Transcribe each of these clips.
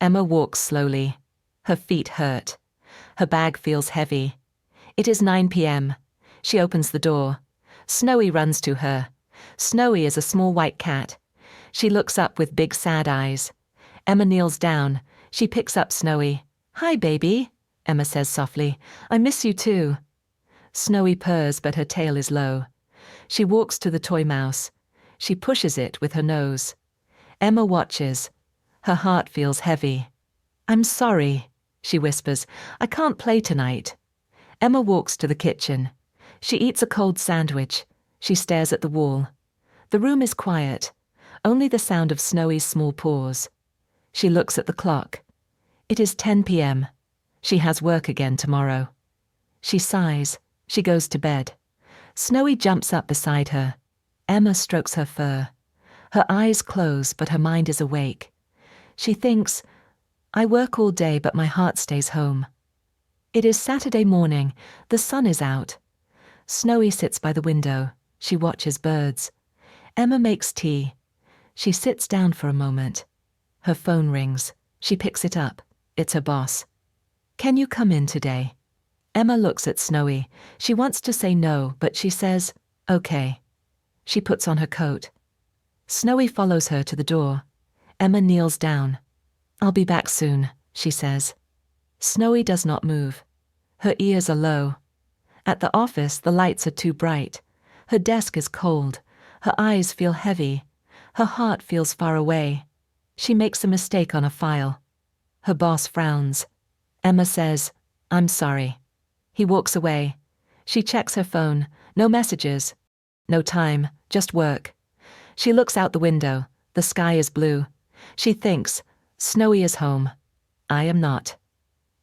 Emma walks slowly. Her feet hurt. Her bag feels heavy. It is 9 p.m. She opens the door. Snowy runs to her. Snowy is a small white cat. She looks up with big sad eyes. Emma kneels down. She picks up Snowy. "Hi, baby," Emma says softly. "I miss you too." Snowy purrs, but her tail is low. She walks to the toy mouse. She pushes it with her nose. Emma watches. Her heart feels heavy. "I'm sorry," she whispers. "I can't play tonight." Emma walks to the kitchen. She eats a cold sandwich. She stares at the wall. The room is quiet. Only the sound of Snowy's small paws. She looks at the clock. It is 10 p.m. She has work again tomorrow. She sighs. She goes to bed. Snowy jumps up beside her. Emma strokes her fur. Her eyes close, but her mind is awake. She thinks, "I work all day, but my heart stays home." It is Saturday morning. The sun is out. Snowy sits by the window. She watches birds. Emma makes tea. She sits down for a moment. Her phone rings. She picks it up. It's her boss. "Can you come in today?" Emma looks at Snowy. She wants to say no, but she says, "Okay." She puts on her coat. Snowy follows her to the door. Emma kneels down. "I'll be back soon," she says. Snowy does not move. Her ears are low. At the office, the lights are too bright. Her desk is cold. Her eyes feel heavy. Her heart feels far away. She makes a mistake on a file. Her boss frowns. Emma says, "I'm sorry." He walks away. She checks her phone. No messages. No time, just work. She looks out the window. The sky is blue. She thinks, Snowy is home. I am not.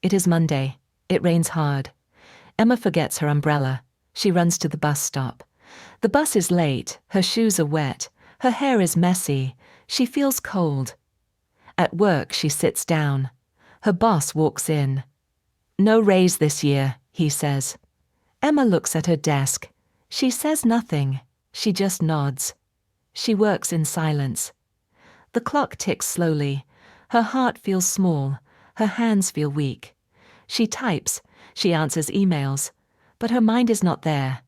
It is Monday. It rains hard. Emma forgets her umbrella. She runs to the bus stop. The bus is late. Her shoes are wet. Her hair is messy. She feels cold. At work, she sits down. Her boss walks in. "No raise this year," he says. Emma looks at her desk. She says nothing. She just nods. She works in silence. The clock ticks slowly. Her heart feels small. Her hands feel weak. She types. She answers emails. But her mind is not there.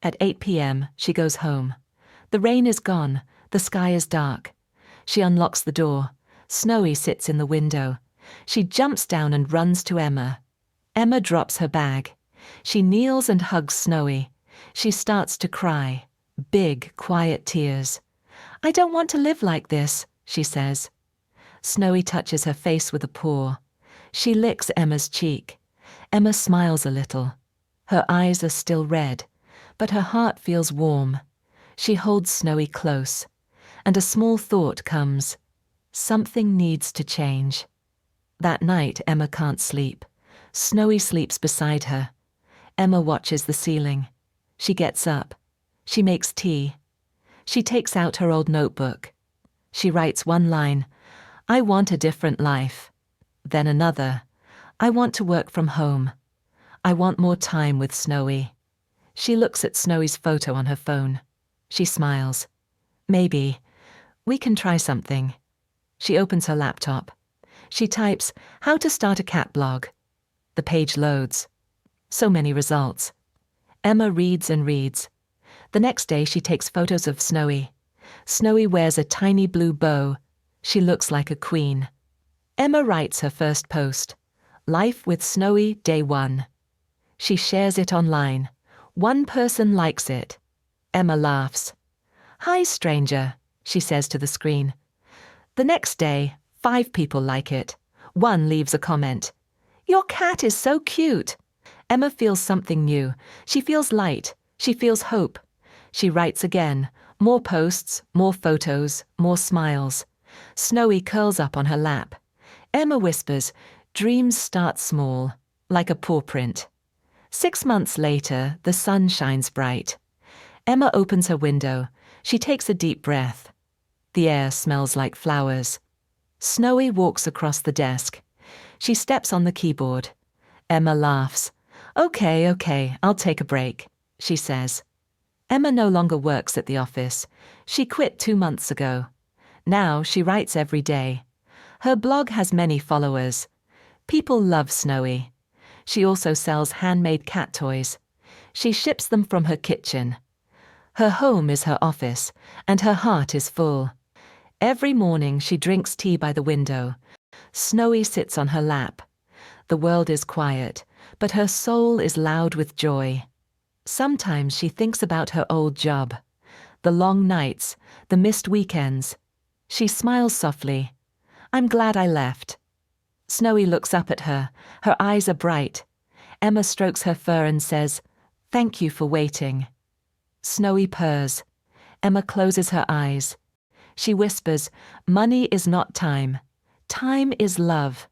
At 8 p.m., she goes home. The rain is gone. The sky is dark. She unlocks the door. Snowy sits in the window. She jumps down and runs to Emma. Emma drops her bag. She kneels and hugs Snowy. She starts to cry. Big, quiet tears. "I don't want to live like this," she says. Snowy touches her face with a paw. She licks Emma's cheek. Emma smiles a little. Her eyes are still red, but her heart feels warm. She holds Snowy close, and a small thought comes. Something needs to change. That night, Emma can't sleep. Snowy sleeps beside her. Emma watches the ceiling. She gets up. She makes tea. She takes out her old notebook. She writes one line, "I want a different life." Then another, "I want to work from home. I want more time with Snowy." She looks at Snowy's photo on her phone. She smiles. "Maybe. We can try something." She opens her laptop. She types, "How to start a cat blog." The page loads. So many results. Emma reads and reads. The next day she takes photos of Snowy. Snowy wears a tiny blue bow. She looks like a queen. Emma writes her first post. "Life with Snowy, Day 1. She shares it online. One person likes it. Emma laughs. "Hi, stranger," she says to the screen. The next day, 5 people like it. One leaves a comment. "Your cat is so cute." Emma feels something new. She feels light. She feels hope. She writes again. More posts, more photos, more smiles. Snowy curls up on her lap. Emma whispers, "Dreams start small, like a paw print." 6 months later, the sun shines bright. Emma opens her window. She takes a deep breath. The air smells like flowers. Snowy walks across the desk. She steps on the keyboard. Emma laughs. Okay, I'll take a break," she says. Emma no longer works at the office. She quit 2 months ago. Now she writes every day. Her blog has many followers. People love Snowy. She also sells handmade cat toys. She ships them from her kitchen. Her home is her office, and her heart is full. Every morning she drinks tea by the window. Snowy sits on her lap. The world is quiet, but her soul is loud with joy. Sometimes she thinks about her old job, the long nights, the missed weekends. She smiles softly. I'm glad I left. Snowy looks up at her. Her eyes are bright. Emma strokes her fur and says, "Thank you for waiting." Snowy purrs. Emma closes her eyes. She whispers, "Money is not time. Time is love."